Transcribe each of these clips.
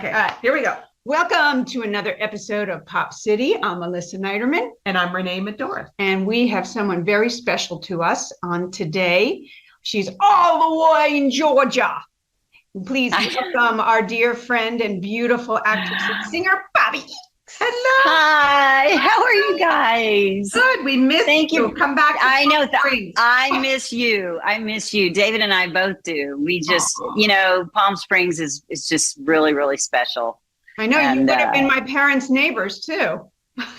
Okay, all right, here we go. Welcome to another episode of Pop City. I'm Melissa Renae. And I'm Renae Medora. And we have someone very special to us on today. She's all the way in Georgia. Please welcome our dear friend and beautiful actress and singer, Bobbie Eakes. Hello. Hi. How are you guys? Good. We missed Thank you. Come back. I know that. I miss you. I miss you. David and I both do. We just, Palm Springs is just really, really special. I know you would have been my parents' neighbors too.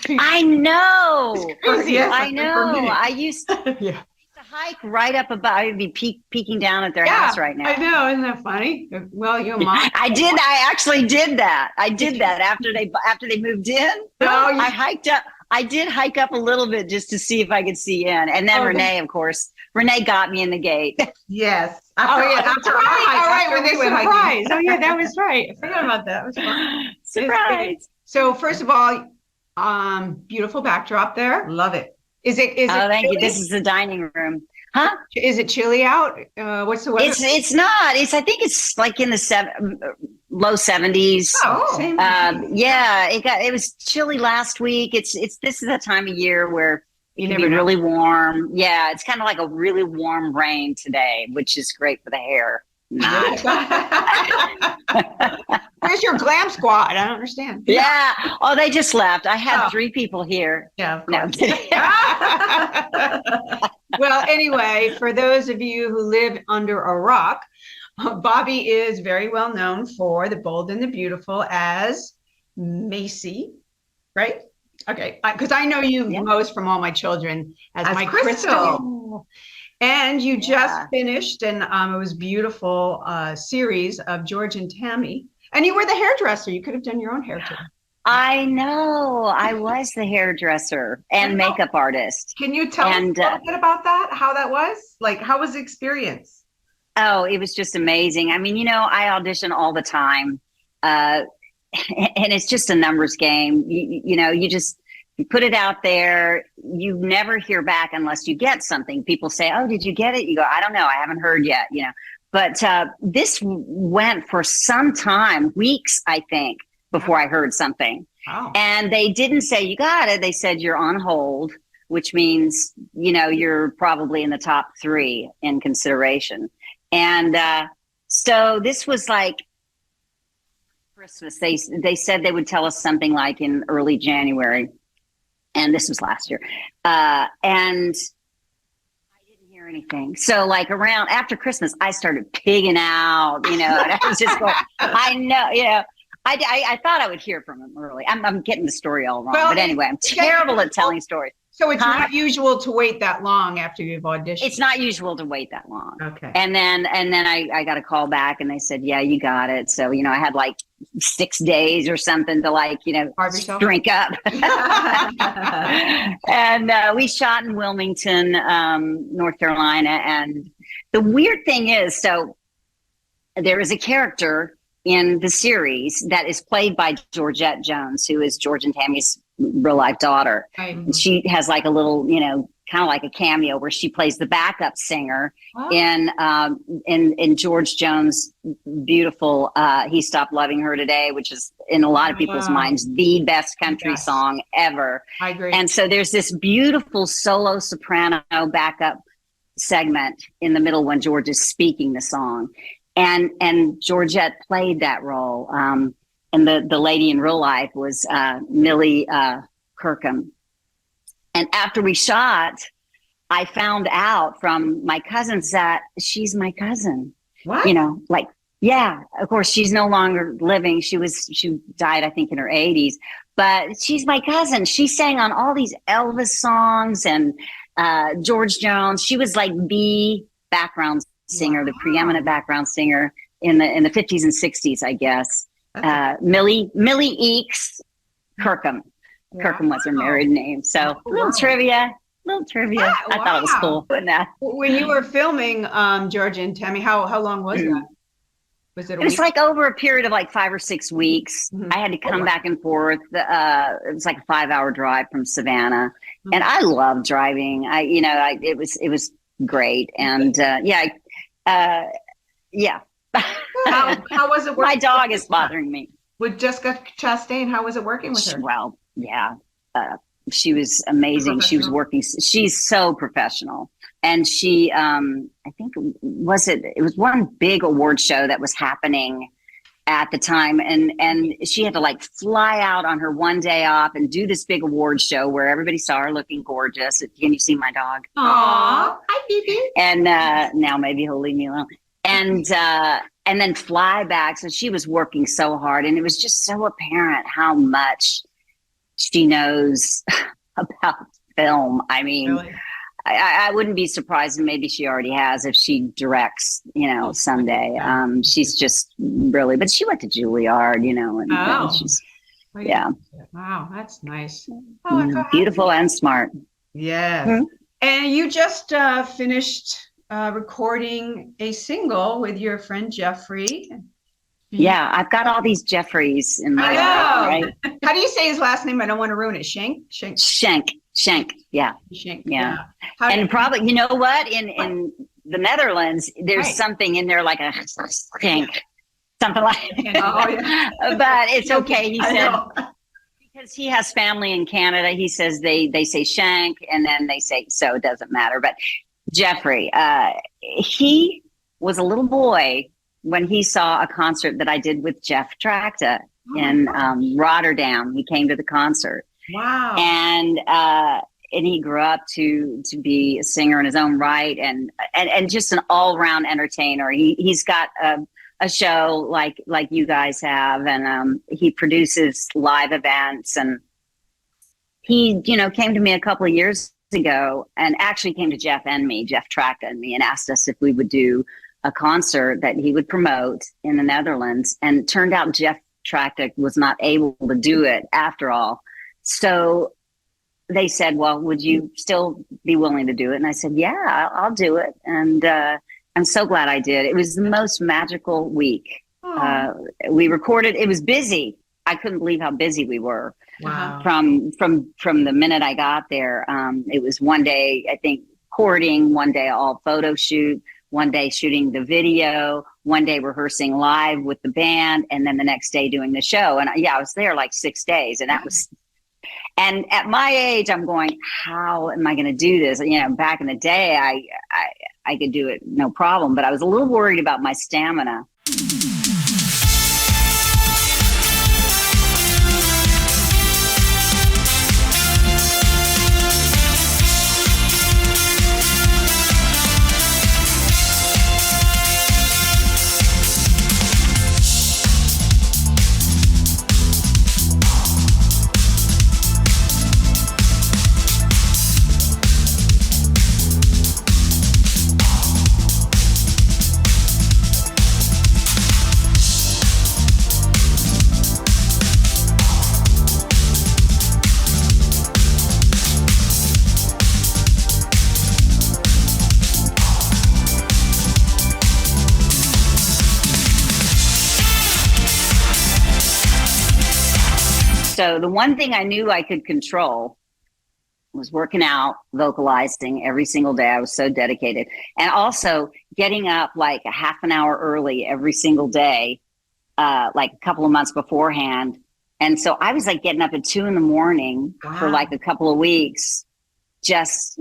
I know. Yes, I know. I used to Yeah. hike right up above. I'd be peeking down at their house right now. I know. Isn't that funny? Well, your mom. I actually did that. I did that after they moved in. Oh, I hiked up. I did hike up a little bit just to see if I could see in. And then Renae, of course, Renae got me in the gate. Yes. That's right. When they surprised. Oh yeah, that was right. I forgot about that. It was fun. Surprise. So first of all, beautiful backdrop there. Love it. Is it? Oh, thank chilly? you. This is the dining room. Huh? Is it chilly out? What's the weather? It's not. I think it's like in the low 70s. Oh, same. Yeah, it was chilly last week. This is the time of year where it can be really warm. Yeah, it's kind of like a really warm rain today, which is great for the hair. Where's your glam squad? I don't understand. Yeah. Oh, they just left. I had 3 people here. Yeah. No, I'm kidding. Well, anyway, for those of you who live under a rock, Bobbie is very well known for The Bold and the Beautiful as Macy, right? Okay, because I know you most from All My Children as my Krystal. And you just finished, and it was beautiful series of George and Tammy. And you were the hairdresser. You could have done your own hair too. I know. I was the hairdresser and makeup artist. Can you tell us a little bit about that? How that was? Like, how was the experience? Oh, it was just amazing. I mean, I audition all the time. And it's just a numbers game. You put it out there. You never hear back unless you get something. People say, "Oh, did you get it?" You go, "I don't know. I haven't heard yet." But this went for some time, weeks, I think, before I heard something. Wow. And they didn't say you got it. They said you're on hold, which means, you're probably in the top 3 in consideration. And so this was like Christmas. They said they would tell us something like in early January. And this was last year. And I didn't hear anything. So like around after Christmas, I started pigging out, and I was just going, I know, I thought I would hear from him early. I'm getting the story all wrong. But anyway, I'm terrible at telling stories. So it's not usual to wait that long after you've auditioned. It's not usual to wait that long. Okay. And then I got a call back and they said, "Yeah, you got it." So, I had like 6 days or something to drink up. And we shot in Wilmington, North Carolina. And the weird thing is, so there is a character in the series that is played by Georgette Jones, who is George and Tammy's real life daughter. Right. She has like a little, kind of like a cameo where she plays the backup singer in George Jones' beautiful He Stopped Loving Her Today, which is in a lot of people's minds the best country song ever. I agree. And so there's this beautiful solo soprano backup segment in the middle when George is speaking the song. And Georgette played that role. And the lady in real life was Millie Kirkham. And after we shot, I found out from my cousins that she's my cousin. What? Of course, she's no longer living. She died, I think, in her 80s. But she's my cousin. She sang on all these Elvis songs and George Jones. She was like the background singer, the preeminent background singer in the 50s and 60s, I guess. Millie Eakes Kirkham. Kirkham was her married name. So little trivia. Yeah, I thought it was cool. When you were filming George and Tammy, how long was that? Was it? It was like over a period of like 5 or 6 weeks. Mm-hmm. I had to come back and forth. It was like a 5-hour drive from Savannah, and I love driving. It was great, and How was it? My dog is bothering me. with Jessica Chastain. How was it working with her? Well, yeah. She was amazing. She was working. She's so professional. And she, I think, it was one big award show that was happening at the time. And she had to like fly out on her one day off and do this big award show where everybody saw her looking gorgeous. Can you see my dog? Aw, hi, baby. And now maybe he'll leave me alone. And then fly back. So she was working so hard. And it was just so apparent how much she knows about film. I mean, Really? I wouldn't be surprised, and maybe she already has, if she directs, someday. She's just really, but she went to Juilliard, and she's, yeah. Wow, that's nice. Beautiful and smart. Yes. Mhm. And you just finished recording a single with your friend Jeffrey. Yeah, I've got all these Jeffreys in my life, right? How do you say his last name? I don't want to ruin it. Shank? Shank. Yeah. Shank. Yeah. And probably, you know what? In the Netherlands, there's Right. something in there like a shank, something like yeah. But it's okay. He I said, know. because he has family in Canada, he says they say shank and then they say, so it doesn't matter. But Jeffrey, he was a little boy when he saw a concert that I did with Jeff Tracta in Rotterdam. He came to the concert. Wow. And he grew up to be a singer in his own right and just an all-round entertainer. He's got a show like you guys have, and he produces live events. And he, came to me a couple of years ago, and actually came to Jeff Tracta and me, and asked us if we would do a concert that he would promote in the Netherlands. And it turned out Jeff Tracta was not able to do it after all. So they said, well, would you still be willing to do it? And I said, yeah, I'll do it. And I'm so glad I did. It was the most magical week. We recorded, it was busy. I couldn't believe how busy we were. Wow. From the minute I got there. It was one day, I think, recording, one day all photo shoot, one day shooting the video, one day rehearsing live with the band, and then the next day doing the show. And I was there like 6 days, and that was. And at my age, I'm going, how am I going to do this? Back in the day, I could do it no problem, but I was a little worried about my stamina. So the one thing I knew I could control was working out, vocalizing every single day. I was so dedicated. And also getting up like a half an hour early every single day, like a couple of months beforehand. And so I was like getting up at 2 a.m. for like a couple of weeks, just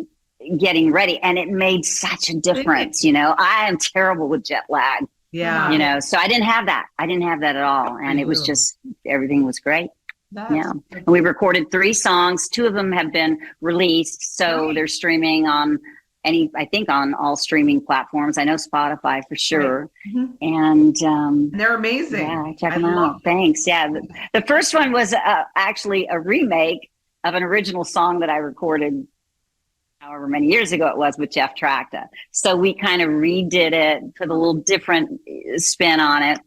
getting ready. And it made such a difference. I am terrible with jet lag. Yeah. So I didn't have that. I didn't have that at all. And it was just, everything was great. And we recorded 3 songs. 2 of them have been released. So they're streaming on I think on all streaming platforms. I know Spotify for sure. Right. And they're amazing. Yeah, check them out. Thanks. Yeah. The first one was actually a remake of an original song that I recorded however many years ago it was with Jeff Tracta. So we kind of redid it, put a little different spin on it.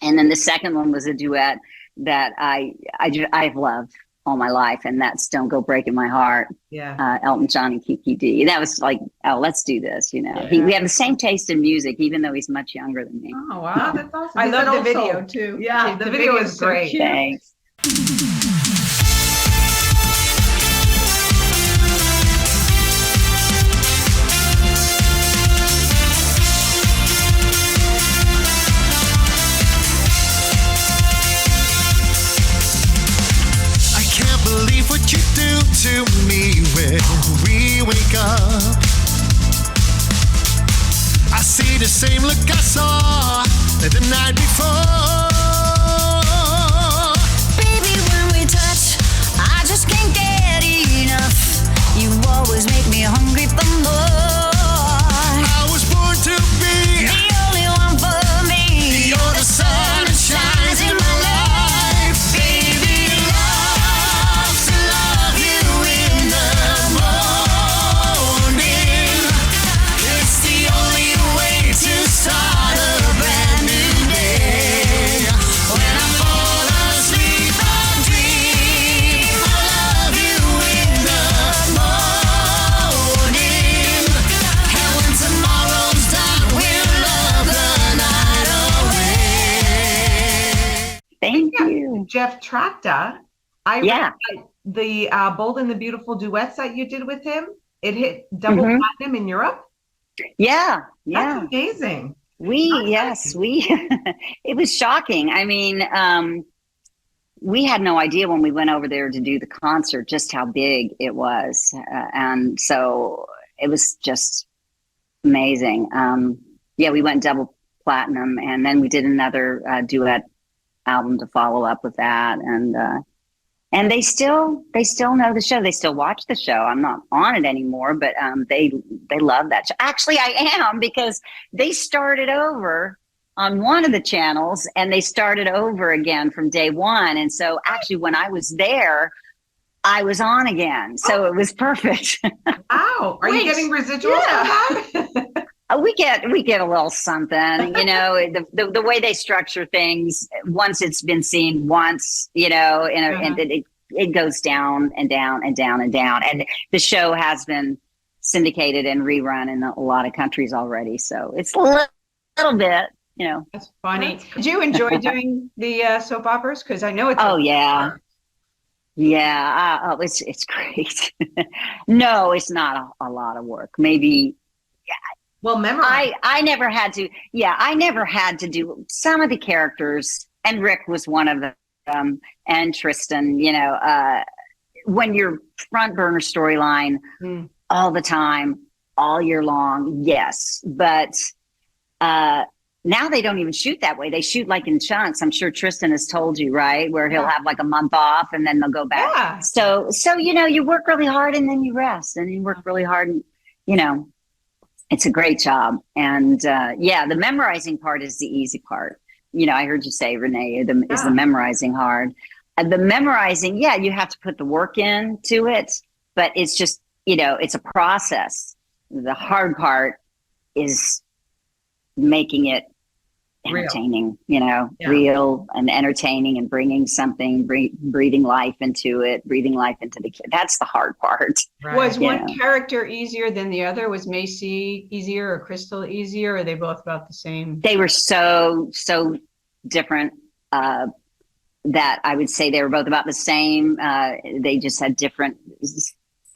And then the second one was a duet that I've loved all my life, and that's Don't Go Breaking My Heart. Yeah. Elton John and Kiki D. That was like, oh, let's do this. We have the same taste in music, even though he's much younger than me. Oh, wow. That's awesome. I He's love an the old video soul. too. Yeah, the video is so great. cute. Thanks. to me when we wake up. I see the same look I saw the night before. Baby, when we touch, I just can't get enough. You always make me hungry for more. I was born to be The only one for me. You're the sun that shines in my life. Baby, love to love you in the morning. It's the only way to start a brand new day. When I fall asleep, I dream I love you in the morning. And when tomorrow's done, we'll love the night away. Thank you. Jeff Tracta. I Yeah. read the Bold and the Beautiful duets that you did with him. It hit double Mhm. platinum in Europe. Yeah. That's amazing. It was shocking. I mean, we had no idea when we went over there to do the concert just how big it was. And so it was just amazing. Yeah, we went double platinum, and then we did another duet album to follow up with that. And they still know the show. They still watch the show. I'm not on it anymore, but they love that show. Actually, I am, because they started over on one of the channels, and they started over again from day one. And so actually, when I was there, I was on again. So it was perfect. Wow. Are you getting residuals from that? We get a little something, you know, the way they structure things. Once it's been seen once, you know, and it goes down and down and down and down. And the show has been syndicated and rerun in a lot of countries already. So it's a little bit, you know. That's funny. Did you enjoy doing the soap operas? Because I know it's. Oh, yeah. Yeah. It's great. No, it's not a lot of work. Maybe. Well, memorize. I never had to. Yeah, I never had to do some of the characters, and Rick was one of them, and Tristan. You know, when you're front burner storyline all the time, all year long, yes. But now they don't even shoot that way. They shoot like in chunks. I'm sure Tristan has told you, right? Where he'll have like a month off, and then they'll go back. Yeah. So you know, you work really hard, and then you rest, and you work really hard, and you know. It's a great job. And yeah, the memorizing part is the easy part. You know, I heard you say, Renae, is the memorizing hard. The memorizing, yeah, you have to put the work into it, but it's just, you know, it's a process. The hard part is making it entertaining, you know, real and entertaining, and bringing something, breathing life into it, breathing life into the kid. That's the hard part. Right. Was one character easier than the other? Was Macy easier or Krystal easier? Or are they both about the same? They were so different that I would say they were both about the same. They just had different,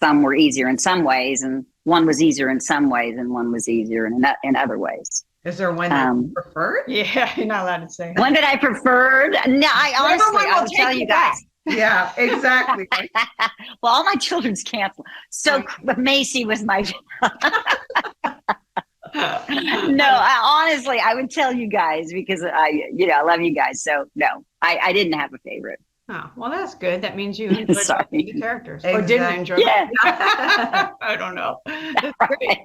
some were easier in some ways, and one was easier in some ways, and one was easier in other ways. Is there one that you preferred? Yeah, you're not allowed to say that. One that I preferred? No, I will tell you guys. Yeah, exactly. Well, all my children's canceled. So Macy was my. No, honestly, I would tell you guys, because I love you guys. So no, I didn't have a favorite. Oh, well, that's good. That means you enjoyed the characters, or Exactly. didn't enjoy Yeah. I don't know. That's great.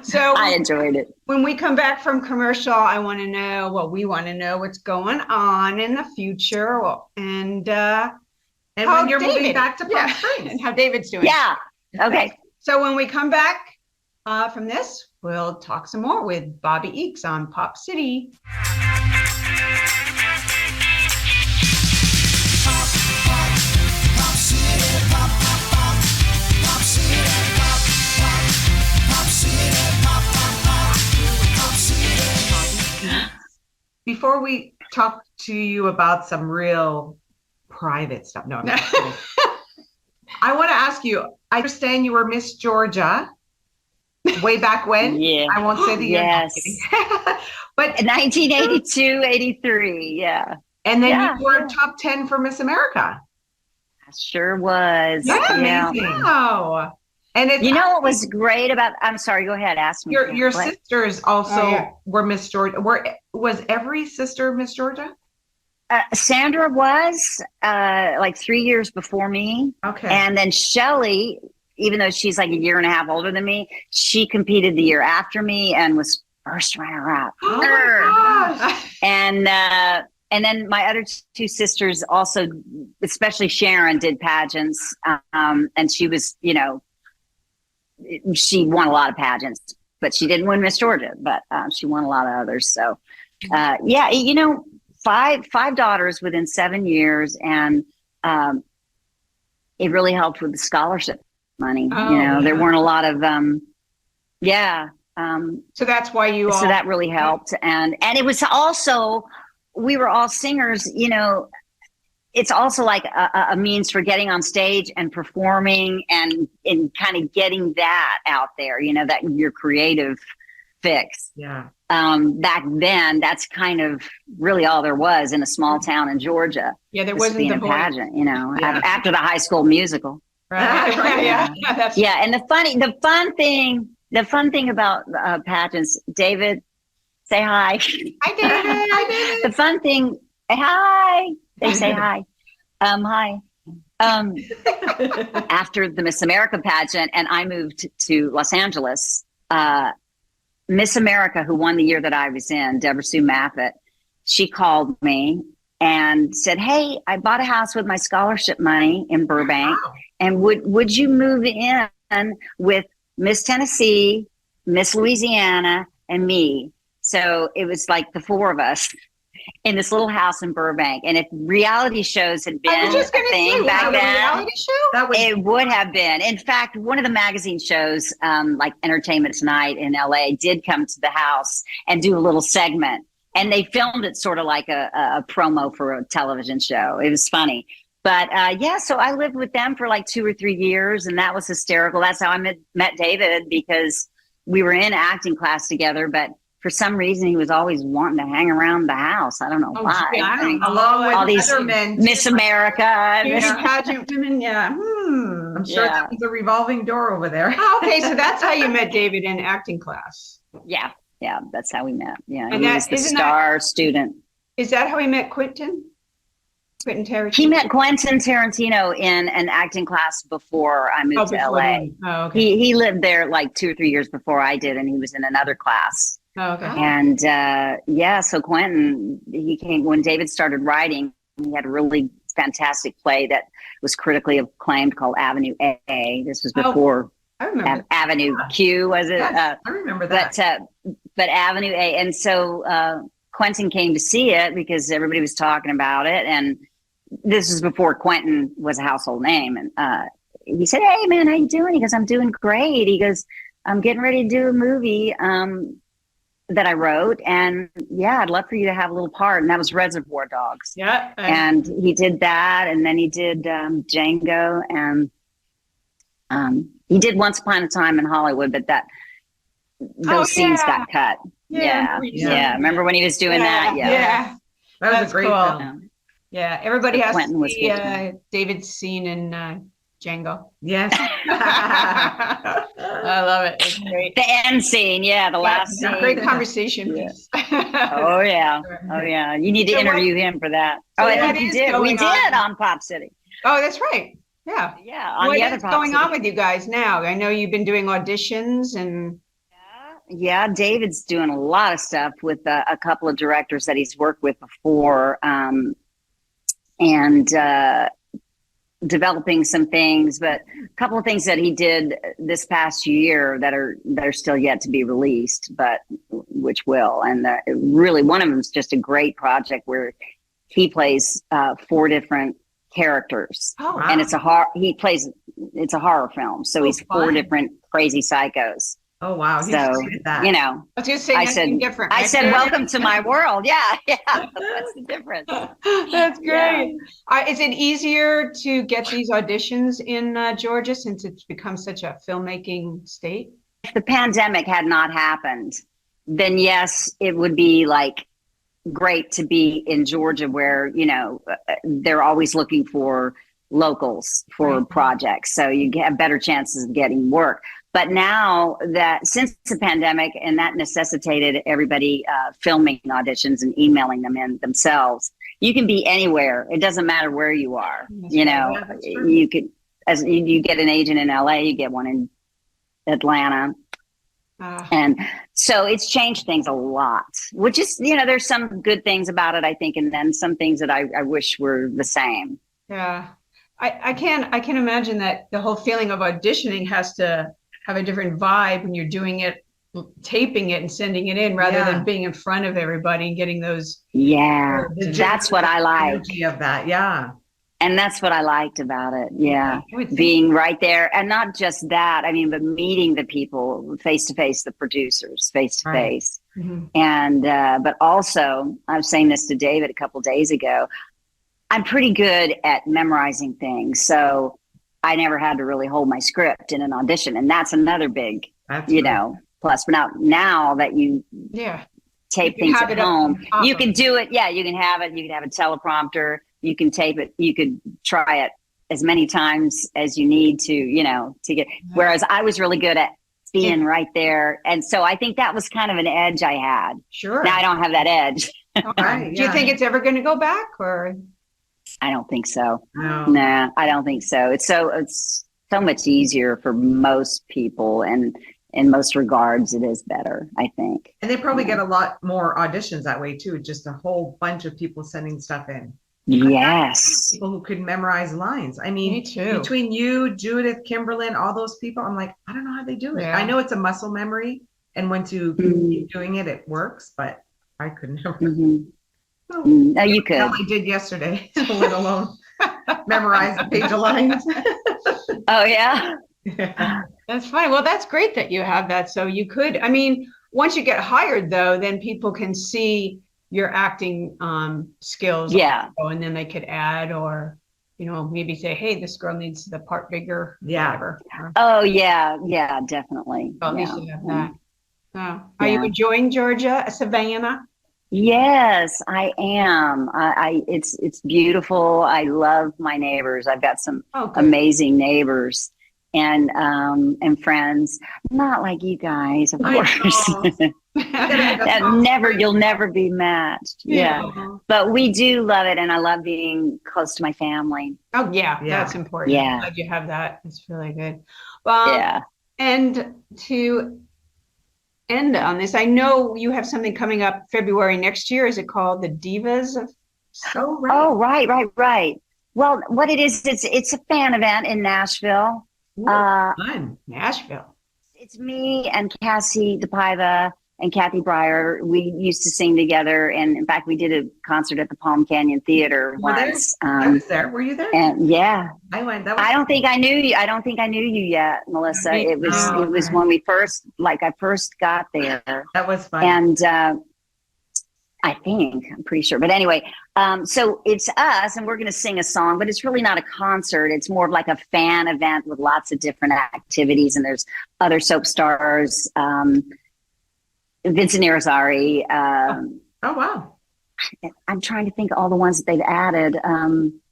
So I enjoyed it. When we come back from commercial, I want to know, we want to know what's going on in the future, and when you're moving back to Palm Springs, and how David's doing. Yeah. Okay. So when we come back from this, we'll talk some more with Bobbie Eakes on Pop City. Before we talk to you about some real private stuff, no, I'm not kidding. I want to ask you, I understand you were Miss Georgia way back when. Yeah. I won't say the year. Yes. But 1982, 83. Yeah. And then you were top 10 for Miss America. sure was. That's Yeah. amazing. Wow. And it's You know what was great about? I'm sorry. Go ahead. Ask me. your What? sisters also Oh, yeah. were Miss Georgia. Was every sister Miss Georgia? Sandra was like 3 years before me, Okay. and then Shelly, even though she's like a year and a half older than me, she competed the year after me and was first runner-up. Oh my gosh. And then my other two sisters also, especially Sharon, did pageants, and she was, she won a lot of pageants, but she didn't win Miss Georgia, but she won a lot of others. So, yeah, five daughters within 7 years, and it really helped with the scholarship money. Oh, there yeah. weren't a lot of, So that's why you all. so that really helped. And it was also, we were all singers, it's also like a means for getting on stage and performing and kind of getting that out there, that your creative fix. Yeah. Back then, that's kind of really all there was in a small town in Georgia. Yeah, there Just wasn't being the a voice. pageant, Yeah. after the High School Musical. Right. Yeah. That's Yeah, and the fun thing about pageants, David, say hi. Hi, David. Hi, David. The fun thing, hi. They say hi. Hi. After the Miss America pageant, and I moved to Los Angeles, Miss America, who won the year that I was in, Deborah Sue Maffett, she called me and said, "Hey, I bought a house with my scholarship money in Burbank, and would you move in with Miss Tennessee, Miss Louisiana, and me?" So it was like the four of us in this little house in Burbank. And if reality shows had been I was just a going to thing say, back was it a then, reality show? That was it would have been. In fact, one of the magazine shows, like Entertainment Tonight in LA, did come to the house and do a little segment. And they filmed it sort of like a promo for a television show. It was funny. But yeah, so I lived with them for like 2 or 3 years, and that was hysterical. That's how I met David, because we were in acting class together, but for some reason he was always wanting to hang around the house. I don't know why. gee, I don't know. along with All these other men. Miss America. Beauty pageant women. Yeah. I'm sure Yeah. that was a revolving door over there. Okay, so that's how you met David in acting class. Yeah, that's how we met. Yeah, And he that- was the isn't star student. Is that how he met Quentin? Quentin Tarantino. He met Quentin Tarantino in an acting class before I moved to before LA. then. Oh, okay. He lived there like 2 or 3 years before I did, and he was in another class. Oh, okay. And so Quentin, he came when David started writing. He had a really fantastic play that was critically acclaimed called Avenue A. This was before I remember. Avenue Q, was it? Yes, I remember that. But Avenue A. And so Quentin came to see it because everybody was talking about it. And this was before Quentin was a household name. And he said, "Hey, man, how you doing?" He goes, "I'm doing great." He goes, "I'm getting ready to do a movie that I wrote. And yeah, I'd love for you to have a little part." And that was Reservoir Dogs. Yeah. And he did that. And then he did Django. And he did Once Upon a Time in Hollywood, but those scenes got cut. Yeah. Remember when he was doing that? Yeah. That was That's a great cool. film. Yeah. Everybody But has Quentin to was see good. David's scene in Django. Yes. I love it. It's great. The end scene. Yeah. The last scene. Great conversation Yeah. piece. Oh, yeah. Oh, yeah. You need to So interview him for that. so Oh, I what think you is did. We going on? did on Pop City. Oh, that's right. Yeah. Yeah. On What the other is Pop going City. on with you guys now? I know you've been doing auditions and Yeah, David's doing a lot of stuff with a couple of directors that he's worked with before, and developing some things. But a couple of things that he did this past year that are still yet to be released, but which will. And really, one of them is just a great project where he plays 4 different characters, wow. and it's a horror film. So he's 4 fun. different crazy psychos. Oh, wow. He's So, great at that. I was just saying I nothing said, different. I right? said, "Welcome to my world." Yeah. That's the difference. That's great. Is it easier to get these auditions in Georgia since it's become such a filmmaking state? If the pandemic had not happened, then yes, it would be like great to be in Georgia where, they're always looking for locals for Right. projects. So you have better chances of getting work. But now that since the pandemic, and that necessitated everybody filming auditions and emailing them in themselves, you can be anywhere. It doesn't matter where you are. That's You right. know, Yeah, that's true. you could, as you get an agent in LA, you get one in Atlanta. And so it's changed things a lot, which is, you know, there's some good things about it, I think, and then some things that I wish were the same. Yeah. I can imagine that the whole feeling of auditioning has to have a different vibe when you're doing it, taping it and sending it in rather Yeah. than being in front of everybody and getting those. Yeah, The that's what I like. energy of that. Yeah. And that's what I liked about it. Yeah. I would think. Being right there. And not just that, I mean, but meeting the people face to face, the producers face to face. Mhm. And, but also, I was saying this to David a couple days ago, I'm pretty good at memorizing things. So I never had to really hold my script in an audition. And that's another big, That's you right. know, plus. But now that you Yeah. tape You can things have at it up home, on top you of can it. do it. Yeah, you can have it. You can have a teleprompter. You can tape it. You could try it as many times as you need to, you know, to get. Whereas I was really good at being right there. And so I think that was kind of an edge I had. Sure. Now I don't have that edge. Right, Do you yeah. think it's ever going to go back or? I don't think so. No. Nah, I don't think so. It's so much easier for most people, and in most regards, it is better, I think. And they probably get a lot more auditions that way too. Just a whole bunch of people sending stuff in. Yes. People who could memorize lines. I mean, Me too. between you, Judith, Kimberlyn, all those people, I'm like, I don't know how they do it. Yeah. I know it's a muscle memory, and once you keep doing it, it works. But I could never. Mhm. Oh, No, you could. hell I did yesterday, let alone memorize a page of lines. Oh, yeah. Yeah. That's fine. Well, that's great that you have that. So you could, I mean, once you get hired though, then people can see your acting skills. Yeah. Also, and then they could add or, you know, maybe say, hey, this girl needs the part bigger. Yeah. Whatever. Or, Oh, yeah. Yeah, definitely. well, at Yeah. least you have that. Oh. Are you Yeah. enjoying Georgia, Savannah? Yes, I am. It's beautiful. I love my neighbors. I've got some Oh, good. amazing neighbors and friends. Not like you guys, of I course. know. You'll never be matched. Yeah. But we do love it, and I love being close to my family. Oh, yeah, Yeah. that's important. Yeah. I'm glad you have that. It's really good. Yeah. And to end on this, I know you have something coming up February next year. Is it called the Divas of? So right. Oh, right. Well, what it is, it's a fan event in Nashville. Fun. Nashville. It's me and Cassie DePaiva and Kathy Breyer. We used to sing together, and in fact, we did a concert at the Palm Canyon Theater Were there? once. I was there. Were you there? And yeah, I went. That was I don't think I knew you. I don't think I knew you yet, Melissa. It was Oh, it was okay. when I first got there, that was fun. and I'm pretty sure. But anyway, so it's us, and we're going to sing a song, but it's really not a concert. It's more of like a fan event with lots of different activities, and there's other soap stars, Vincent Irizarry. Oh wow. I'm trying to think of all the ones that they've added.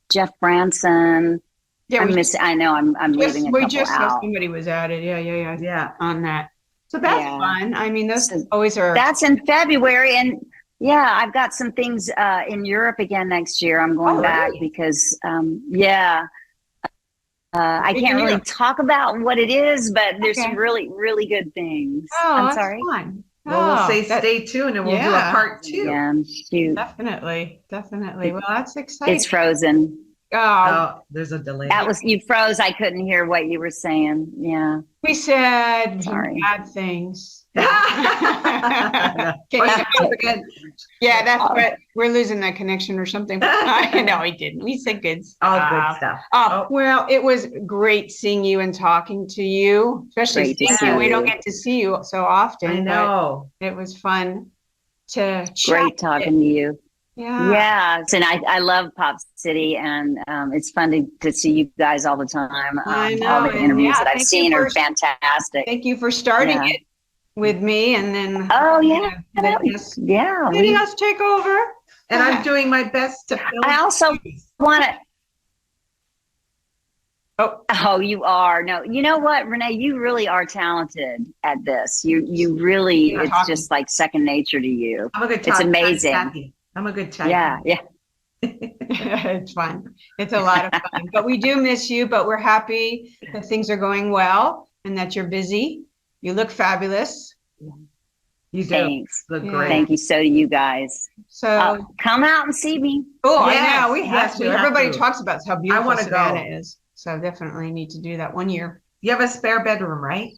Jeff Branson. Yeah, I know I'm leaving a we couple just saw out. somebody was added. Yeah. Yeah. On that. So that's Yeah. fun. I mean, those So always are. That's in February, and yeah, I've got some things in Europe again next year. I'm going back really? because I Big can't in really Europe. talk about what it is, but there's Okay. some really, really good things. Oh, I'm that's sorry. fun. Well, we'll Oh, say that- stay tuned, and we'll do a Yeah. part 2. Yeah, shoot, Definitely. Well, that's exciting. it's frozen. Oh, Oh, there's a delay. You froze. I couldn't hear what you were saying. Yeah. we said some Sorry. bad things. Oh, yeah, again. Yeah, that's what we're losing that connection or something. No, we didn't. We said good All stuff. good stuff. Oh, well, it was great seeing you and talking to you, especially Great to seeing see you. We don't you. get to see you so often. I know. But it was fun to chat. Great talking to you. Yeah. Yes, and I love Pop City, and it's fun to see you guys all the time. I know, All the and interviews yeah, that I've thank seen you are for- fantastic. Thank you for starting Yeah. it with me, and then Oh yeah, letting us take over. And I'm doing my best to film. I also want to. Oh, you are. No, you know what, Renee, you really are talented at this. You really, You're it's talking. just like second nature to you. I'm a good It's amazing. chatty. I'm a good chatty. Yeah, yeah. It's fun. It's a lot of fun. But we do miss you, but we're happy that things are going well and that you're busy. You look fabulous. You do. Thanks. Look Yeah. great. Thank you. So do you guys. So, Come out and see me. oh, Yes, I know. We have yes, to. we have Everybody to. talks about how beautiful wanna Savannah go. is. So definitely need to do that one year. You have a spare bedroom, right?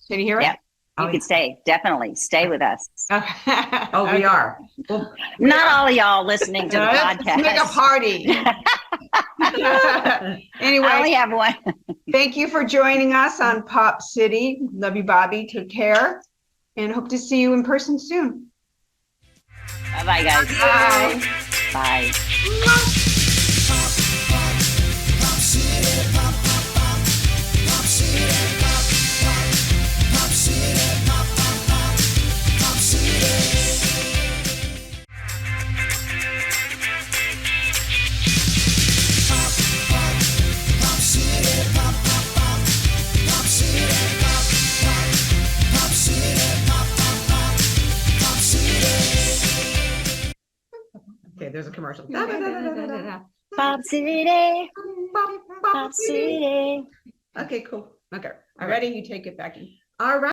Did you hear it? Yep. You Oh, could stay. Definitely stay with us. Okay. Oh, we are. Well, Not all of y'all listening to the Let's podcast. make a party. I Anyway, only have one. thank you for joining us on Pop City. Love you, Bobbie. Take care. And hope to see you in person soon. Bye-bye, guys. Bye. Bye. okay, there's a commercial. Pop City. Pop City. Okay, cool. Okay. All Ready? You take it back in. All right.